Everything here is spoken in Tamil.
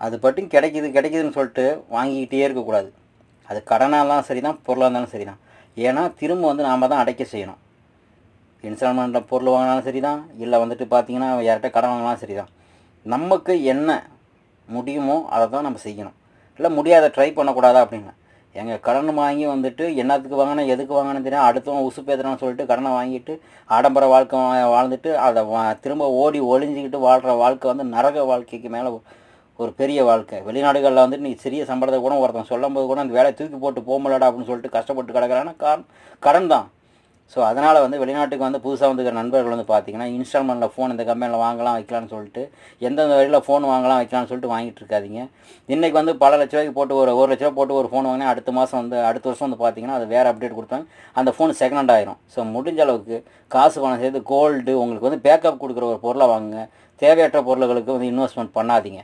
அது பாட்டுக்கு கிடைக்குதுன்னு சொல்லிட்டு வாங்கிக்கிட்டே இருக்கக்கூடாது. அது கடனாக இருந்தாலும் சரி தான், பொருளாக இருந்தாலும் சரி தான். ஏன்னா திரும்ப வந்து நாம் தான் அடைக்க செய்யணும். இன்ஸ்டால்மெண்ட்டில் பொருள் வாங்கினாலும் சரி தான், இல்லை வந்துட்டு பார்த்தீங்கன்னா யார்கிட்ட கடன் வாங்கினாலும் சரி தான். நமக்கு என்ன முடியுமோ அதை தான் நம்ம செய்யணும். இல்லை முடியாத ட்ரை பண்ணக்கூடாதா அப்படின்னா, எங்கள் கடன் வாங்கி வந்துட்டு என்னத்துக்கு வாங்கினேன் எதுக்கு வாங்கினேன்னு தெரியும், அடுத்தவன் உசுப்பேத்துறான்னு சொல்லிட்டு கடனை வாங்கிட்டு ஆடம்பர வாழ்க்கை வாழ்ந்துட்டு அதை திரும்ப ஓடி ஒளிஞ்சிக்கிட்டு வாழ்கிற வாழ்க்கை வந்து நரக வாழ்க்கைக்கு மேலே ஒரு பெரிய வாழ்க்கை. வெளிநாடுகளில் வந்துட்டு நீ சிறிய சம்பளத்தை கூட ஒருத்தன் சொல்லும் போது கூட அந்த வேலையை தூக்கி போட்டு போக முடியலடா அப்படின்னு சொல்லிட்டு கஷ்டப்பட்டு கிடக்கிறான்னா கடன் தான். ஸோ அதனால் வந்து வெளிநாட்டுக்கு வந்து புதுசாக வந்துக்கிற நண்பர்கள் வந்து பார்த்திங்கன்னா இன்ஸ்டால்மெண்ட்டில் ஃபோன் இந்த கம்பெனியில் வாங்கலாம் வைக்கலான்னு சொல்லிட்டு எந்தெந்த வழியில் ஃபோன் வாங்கலாம் வைக்கலாம்னு சொல்லிட்டு வாங்கிட்டு இருக்காதிங்க. இன்றைக்கி வந்து பல லட்ச ரூபாய்க்கு போட்டு ஒரு லட்ச ரூபா போட்டு ஒரு ஃபோன் வாங்கினா அடுத்த வருஷம் வந்து பார்த்திங்கன்னா அது வேறு அப்டேட் கொடுத்தாங்க, அந்த ஃபோன் செகண்ட் ஹேண்ட் ஆயிரும். ஸோ முடிஞ்ச அளவுக்கு காசு பணம் சேர்த்து கோல்டு உங்களுக்கு வந்து பேக்கப் கொடுக்குற ஒரு பொருளை வாங்குங்க. தேவையற்ற பொருள்களுக்கு வந்து இன்வெஸ்ட்மெண்ட் பண்ணாதீங்க.